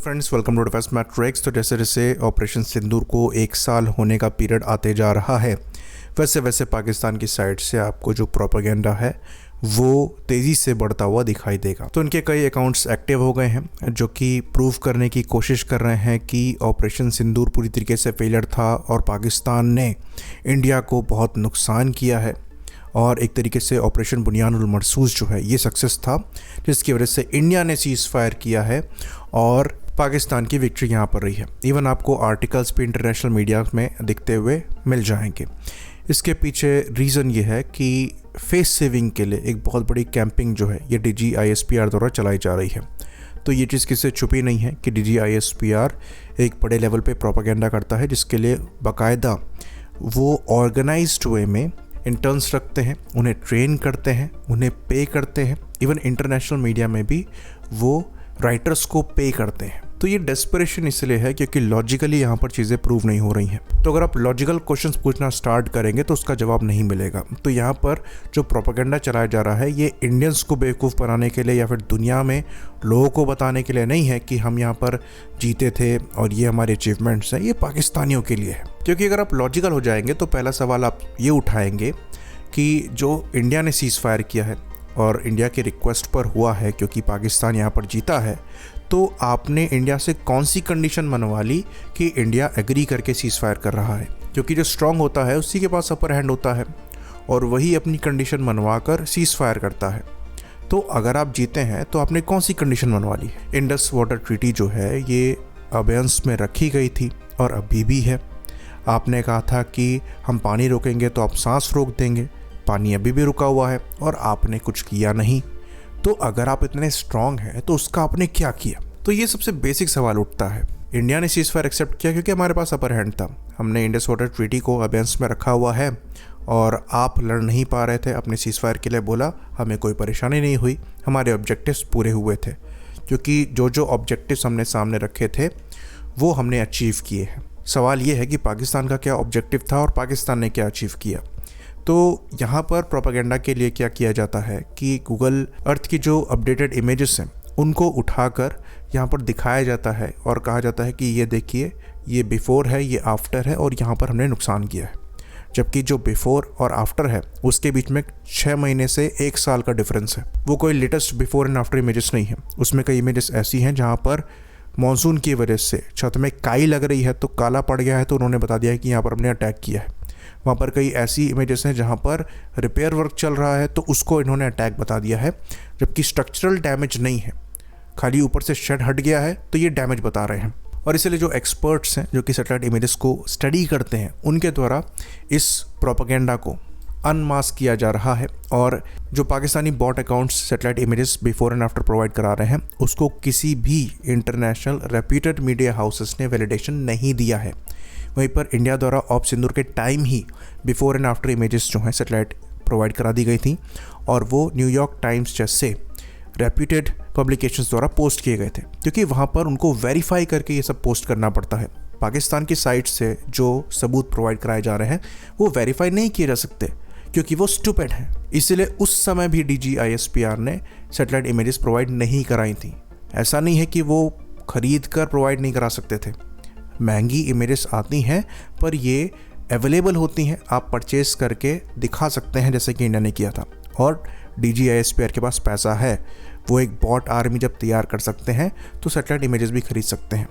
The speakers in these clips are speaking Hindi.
Friends, welcome to defence matrix. तो जैसे जैसे ऑपरेशन सिंदूर को 1 साल होने का पीरियड आते जा रहा है, वैसे वैसे पाकिस्तान की साइड से आपको जो प्रोपेगेंडा है वो तेज़ी से बढ़ता हुआ दिखाई देगा। तो इनके कई अकाउंट्स एक्टिव हो गए हैं जो कि प्रूव करने की कोशिश कर रहे हैं कि ऑपरेशन सिंदूर पूरी तरीके से फेलियर था और पाकिस्तान ने इंडिया को बहुत नुकसान किया है और एक तरीके से ऑपरेशन बुनियानुल मरसूस जो है ये सक्सेस था, जिसकी वजह से इंडिया ने सीज़ फायर किया है और पाकिस्तान की विक्ट्री यहाँ पर रही है। इवन आपको आर्टिकल्स भी इंटरनेशनल मीडिया में दिखते हुए मिल जाएंगे। इसके पीछे रीज़न ये है कि फेस सेविंग के लिए एक बहुत बड़ी कैंपिंग जो है ये DGISPR द्वारा चलाई जा रही है। तो ये चीज़ किसी से छुपी नहीं है कि DGISPR एक बड़े लेवल पे प्रोपेगेंडा करता है, जिसके लिए बाकायदा वो ऑर्गेनाइज्ड वे में इंटर्न्स रखते हैं, उन्हें ट्रेन करते हैं, उन्हें पे करते हैं। इवन इंटरनेशनल मीडिया में भी वो राइटर्स को पे करते हैं। तो ये डेस्परेशन इसलिए है क्योंकि लॉजिकली यहाँ पर चीज़ें प्रूव नहीं हो रही हैं। तो अगर आप लॉजिकल क्वेश्चंस पूछना स्टार्ट करेंगे तो उसका जवाब नहीं मिलेगा। तो यहाँ पर जो प्रोपेगेंडा चलाया जा रहा है ये इंडियंस को बेवकूफ़ बनाने के लिए या फिर दुनिया में लोगों को बताने के लिए नहीं है कि हम यहाँ पर जीते थे और ये हमारे अचीवमेंट्स हैं। ये पाकिस्तानियों के लिए है। क्योंकि अगर आप लॉजिकल हो जाएंगे तो पहला सवाल आप ये उठाएंगे कि जो इंडिया ने सीज़ फायर किया है और इंडिया के रिक्वेस्ट पर हुआ है क्योंकि पाकिस्तान यहाँ पर जीता है, तो आपने इंडिया से कौन सी कंडीशन मनवा ली कि इंडिया एग्री करके सीज़ फायर कर रहा है? क्योंकि जो स्ट्रांग होता है उसी के पास अपर हैंड होता है और वही अपनी कंडीशन मनवा कर सीज़ फायर करता है। तो अगर आप जीते हैं तो आपने कौन सी कंडीशन मनवा ली? इंडस वाटर ट्रीटी जो है ये अबेयंस में रखी गई थी और अभी भी है। आपने कहा था कि हम पानी रोकेंगे तो आप सांस रोक देंगे, पानी अभी भी रुका हुआ है और आपने कुछ किया नहीं। तो अगर आप इतने स्ट्रांग हैं तो उसका आपने क्या किया? तो ये सबसे बेसिक सवाल उठता है। इंडिया ने सीज़ फायर एक्सेप्ट किया क्योंकि हमारे पास अपर हैंड था। हमने इंडस वाटर ट्रीटी को अबेयंस में रखा हुआ है और आप लड़ नहीं पा रहे थे। अपने सीज़ फायर के लिए बोला, हमें कोई परेशानी नहीं हुई, हमारे ऑब्जेक्टिव्स पूरे हुए थे। क्योंकि जो जो ऑब्जेक्टिव्स हमने सामने रखे थे वो हमने अचीव किए हैं। सवाल ये है कि पाकिस्तान का क्या ऑब्जेक्टिव था और पाकिस्तान ने क्या अचीव किया। तो यहाँ पर प्रोपेगेंडा के लिए क्या किया जाता है कि गूगल अर्थ की जो अपडेटेड इमेजेस हैं उनको उठाकर यहाँ पर दिखाया जाता है और कहा जाता है कि ये देखिए, ये बिफ़ोर है, ये आफ्टर है और यहाँ पर हमने नुकसान किया है। जबकि जो बिफ़ोर और आफ्टर है उसके बीच में 6 महीने से 1 साल का डिफरेंस है। वो कोई latest before and after images नहीं है। उसमें कई इमेजेस ऐसी हैं जहाँ पर मानसून की वजह से छत में काई लग रही है तो काला पड़ गया है, तो उन्होंने बता दिया है कि यहाँ पर हमने अटैक किया है। वहाँ पर कई ऐसी इमेजेस हैं जहाँ पर रिपेयर वर्क चल रहा है तो उसको इन्होंने अटैक बता दिया है, जबकि स्ट्रक्चरल डैमेज नहीं है, खाली ऊपर से शेड हट गया है तो ये डैमेज बता रहे हैं। और इसलिए जो एक्सपर्ट्स हैं जो कि सैटेलाइट इमेजेस को स्टडी करते हैं उनके द्वारा इस प्रोपेगेंडा को अनमास्क किया जा रहा है और जो Pakistani bot accounts satellite images before and after provide करा रहे हैं उसको किसी भी इंटरनेशनल रेप्यूटेड मीडिया हाउसेस ने वैलिडेशन नहीं दिया है। वहीं पर इंडिया द्वारा ऑप सिंदूर के time he before and after images जो हैं सैटेलाइट प्रोवाइड करा दी गई थी और वो न्यूयॉर्क टाइम्स जैसे रेप्यूटेड पब्लिकेशंस द्वारा पोस्ट किए गए थे, क्योंकि वहाँ पर उनको वेरीफाई करके ये सब पोस्ट करना पड़ता है। पाकिस्तान की साइट से जो सबूत प्रोवाइड कराए जा रहे हैं वो वेरीफाई नहीं किए जा सकते क्योंकि वो स्टूपिड हैं। इसलिए उस समय भी DGISPR ने सैटेलाइट इमेजेस प्रोवाइड नहीं कराई थी। ऐसा नहीं है कि वो खरीद कर प्रोवाइड नहीं करा सकते थे। महंगी इमेजेस आती हैं पर ये अवेलेबल होती हैं, आप परचेस करके दिखा सकते हैं जैसे कि इंडिया ने किया था। और DGISPR के पास पैसा है, वो एक बॉट आर्मी जब तैयार कर सकते हैं तो सैटेलाइट इमेजेस भी खरीद सकते हैं।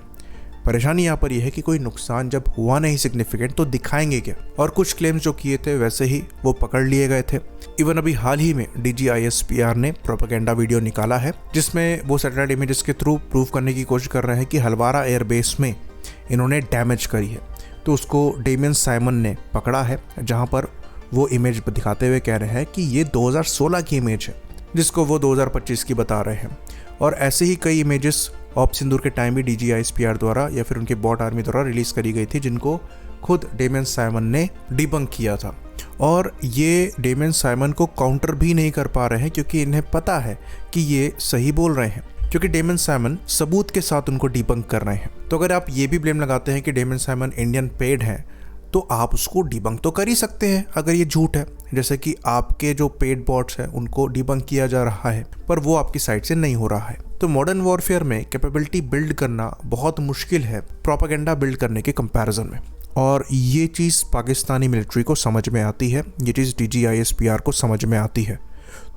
परेशानी यहाँ पर यह है कि कोई नुकसान जब हुआ नहीं सिग्निफिकेंट तो दिखाएंगे क्या? और कुछ क्लेम्स जो किए थे वैसे ही वो पकड़ लिए गए थे। इवन अभी हाल ही में DGISPR ने प्रोपेगेंडा वीडियो निकाला है जिसमें वो सैटेलाइट इमेजेस के थ्रू प्रूव करने की कोशिश कर रहे हैं कि हलवारा एयरबेस में इन्होंने डैमेज करी है। तो उसको डेमियन साइमन ने पकड़ा है, जहाँ पर वो इमेज दिखाते हुए कह रहे हैं कि ये 2016 की इमेज है जिसको वो 2025 की बता रहे हैं। और ऐसे ही कई इमेजेस ऑप सिंदूर के टाइम भी DGISPR द्वारा या फिर उनके बॉट आर्मी द्वारा रिलीज़ करी गई थी, जिनको खुद डेमियन साइमन ने डिबंक किया था। और ये डेमियन साइमन को काउंटर भी नहीं कर पा रहे हैं क्योंकि इन्हें पता है कि ये सही बोल रहे हैं, क्योंकि डेमियन साइमन सबूत के साथ उनको डिबंक कर रहे हैं। तो अगर आप ये भी ब्लेम लगाते हैं कि डेमियन साइमन इंडियन पेड हैं तो आप उसको डिबंक तो कर ही सकते हैं अगर ये झूठ है। जैसे कि आपके जो पेड बॉट्स हैं उनको डिबंक किया जा रहा है पर वो आपकी साइट से नहीं हो रहा है। तो मॉडर्न वॉरफेयर में कैपेबिलिटी बिल्ड करना बहुत मुश्किल है प्रोपेगेंडा बिल्ड करने के कंपैरिजन में, और ये चीज़ पाकिस्तानी मिलिट्री को समझ में आती है, ये चीज़ DGISPR को समझ में आती है,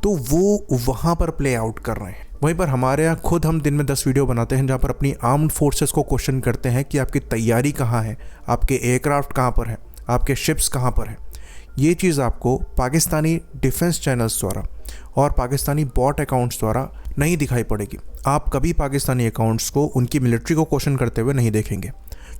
तो वो वहाँ पर प्ले आउट कर रहे हैं। वहीं पर हमारे यहाँ खुद हम दिन में 10 वीडियो बनाते हैं जहाँ पर अपनी आर्म्ड फोर्सेस को क्वेश्चन करते हैं कि आपकी तैयारी कहाँ है, आपके एयरक्राफ्ट कहाँ पर हैं, आपके शिप्स कहाँ पर हैं। ये चीज़ आपको पाकिस्तानी डिफेंस चैनल्स द्वारा और पाकिस्तानी बॉट अकाउंट्स द्वारा नहीं दिखाई पड़ेगी। आप कभी पाकिस्तानी अकाउंट्स को उनकी मिलिट्री को क्वेश्चन करते हुए नहीं देखेंगे,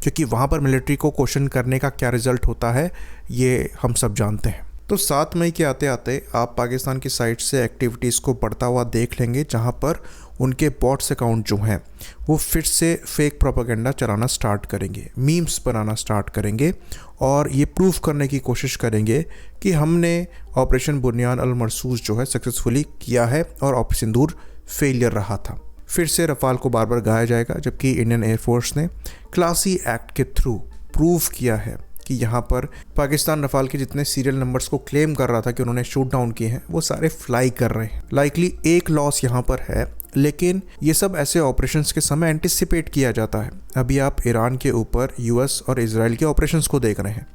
क्योंकि वहाँ पर मिलिट्री को क्वेश्चन करने का क्या रिजल्ट होता है ये हम सब जानते हैं। तो 7 मई के आते आते आप पाकिस्तान की साइड से एक्टिविटीज़ को बढ़ता हुआ देख लेंगे, जहाँ पर उनके बॉट्स अकाउंट जो हैं वो फिर से फेक प्रोपेगेंडा चलाना स्टार्ट करेंगे, मीम्स बनाना स्टार्ट करेंगे और ये प्रूफ करने की कोशिश करेंगे कि हमने ऑपरेशन बुनियान अल मरसूस जो है सक्सेसफुली किया है और ऑपरेशन सिंदूर फेलियर रहा था। फिर से रफ़ाल को बार बार गाया जाएगा, जबकि इंडियन एयरफोर्स ने क्लासी एक्ट के थ्रू प्रूव किया है कि यहाँ पर पाकिस्तान रफ़ाल के जितने सीरियल नंबर्स को क्लेम कर रहा था कि उन्होंने शूट डाउन किए हैं वो सारे फ्लाई कर रहे हैं। लाइकली एक लॉस यहाँ पर है, लेकिन ये सब ऐसे ऑपरेशंस के समय एंटिसिपेट किया जाता है। अभी आप ईरान के ऊपर US और इजराइल के ऑपरेशंस को देख रहे हैं।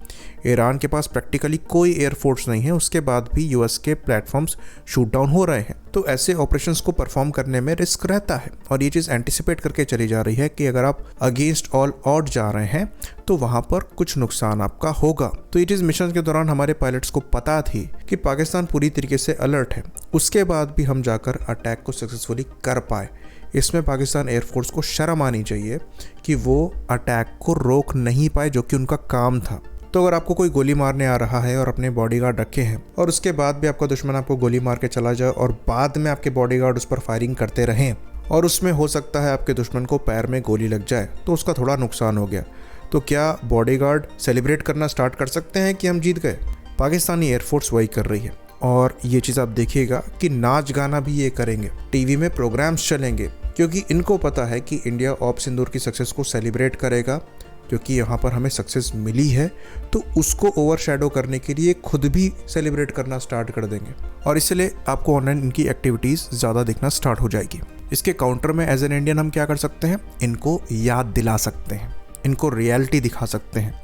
ईरान के पास प्रैक्टिकली कोई एयरफोर्स नहीं है, उसके बाद भी US के प्लेटफॉर्म्स शूट डाउन हो रहे हैं। तो ऐसे ऑपरेशंस को परफॉर्म करने में रिस्क रहता है और ये चीज़ एंटिसिपेट करके चली जा रही है कि अगर आप अगेंस्ट ऑल ऑड जा रहे हैं तो वहाँ पर कुछ नुकसान आपका होगा। तो ये चीज़ मिशन के दौरान हमारे पायलट्स को पता थी कि पाकिस्तान पूरी तरीके से अलर्ट है, उसके बाद भी हम जाकर अटैक को सक्सेसफुली कर पाए। इसमें पाकिस्तान एयरफोर्स को शर्म आनी चाहिए कि वो अटैक को रोक नहीं पाए, जो कि उनका काम था। तो अगर आपको कोई गोली मारने आ रहा है और अपने बॉडीगार्ड रखे हैं और उसके बाद भी आपका दुश्मन आपको गोली मार के चला जाए और बाद में आपके बॉडीगार्ड उस पर फायरिंग करते रहें और उसमें हो सकता है आपके दुश्मन को पैर में गोली लग जाए, तो उसका थोड़ा नुकसान हो गया। तो क्या बॉडीगार्ड सेलिब्रेट करना स्टार्ट कर सकते हैं कि हम जीत गए? पाकिस्तानी एयरफोर्स वही कर रही है और ये चीज़ आप देखिएगा कि नाच गाना भी ये करेंगे, टीवी में प्रोग्राम्स चलेंगे, क्योंकि इनको पता है कि इंडिया ऑपरेशन सिंदूर की सक्सेस को सेलिब्रेट करेगा, क्योंकि यहाँ पर हमें सक्सेस मिली है। तो उसको ओवरशैडो करने के लिए खुद भी सेलिब्रेट करना स्टार्ट कर देंगे और इसलिए आपको ऑनलाइन इनकी एक्टिविटीज़ ज़्यादा दिखना स्टार्ट हो जाएगी। इसके काउंटर में एज एन इंडियन हम क्या कर सकते हैं? इनको याद दिला सकते हैं, इनको रियलिटी दिखा सकते हैं।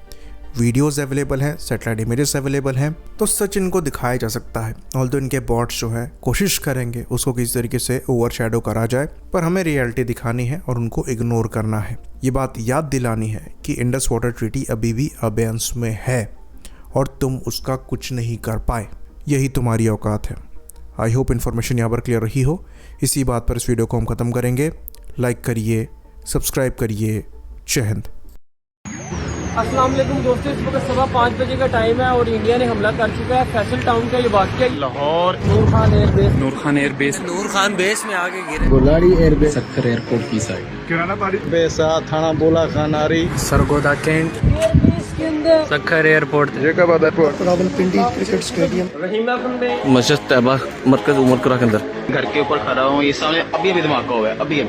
वीडियोस अवेलेबल हैं, सैटेलाइट इमेजेस अवेलेबल हैं, तो सच इनको दिखाया जा सकता है। ऑल्दो इनके बॉट्स जो है कोशिश करेंगे उसको किसी तरीके से ओवरशैडो करा जाए, पर हमें रियलिटी दिखानी है और उनको इग्नोर करना है। ये बात याद दिलानी है कि इंडस वाटर ट्रीटी अभी भी अबेयंस में है और तुम उसका कुछ नहीं कर पाए, यही तुम्हारी औकात है। आई होप इन्फॉर्मेशन यहाँ पर क्लियर रही हो। इसी बात पर इस वीडियो को हम ख़त्म करेंगे। लाइक करिए, सब्सक्राइब करिए। जय हिंद। अस्सलाम वालेकुम दोस्तों, इस वक्त 5:15 बजे का टाइम है और इंडिया ने हमला कर चुका है फैसल टाउन का ये वाक़या लाहौर नूर खान एयरबेस में आगे गिरे। बुलाड़ी एयरबेस सक्कर एयरपोर्ट की साइड किराना पारी बेसा थाना बोला खानारी सरगोदा कैंट के अंदर Sukkur airport Jacobabad airport Rawalpindi cricket stadium Rahimapur में मस्जिद तैयबा मरकज उमरकरा के अंदर घर के ऊपर खड़ा हूँ। ये सामने अभी धमाका हुआ है, अभी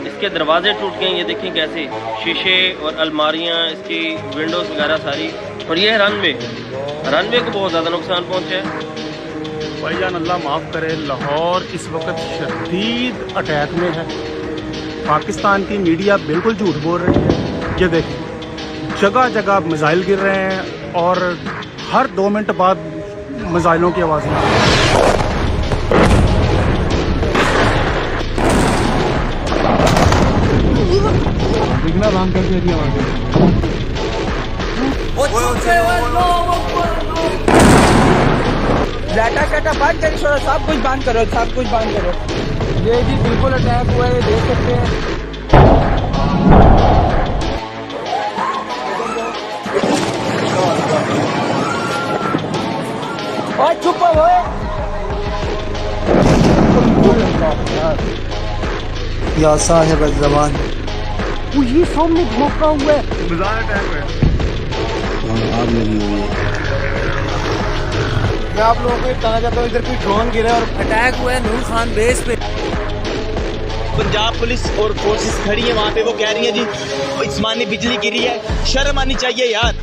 इसके दरवाजे टूट गए, ये देखें कैसे, शीशे और अलमारियाँ, इसकी विंडोज वगैरह सारी। और ये रनवे को बहुत ज़्यादा नुकसान पहुँचा है। भाईजान अल्लाह माफ़ करे, लाहौर इस वक्त शदीद अटैक में है। पाकिस्तान की मीडिया बिल्कुल झूठ बोल रही है। ये देखें जगह जगह मिसाइल गिर रहे हैं और हर 2 मिनट बाद मिसाइलों की आवाज़ें। बंद कर दिया डाटा बंद करो, सब कुछ बंद करो, सब कुछ बंद करो। ये जी बिल्कुल अटैक हुआ है, देख सकते हैं। और चुप हो या साहिब ज़बान ये सामने धोखा हुआ है, मिसाइल अटैक है। आग लगी हुई है। मैं आप लोगों को बताना चाहता हूँ, इधर कोई ड्रोन गिरा और अटैक हुआ है नूर खान बेस पे। पंजाब पुलिस और फोर्सेस खड़ी है वहाँ पे, वो कह रही है जी इस्मानी बिजली गिरी है। शर्म आनी चाहिए यार।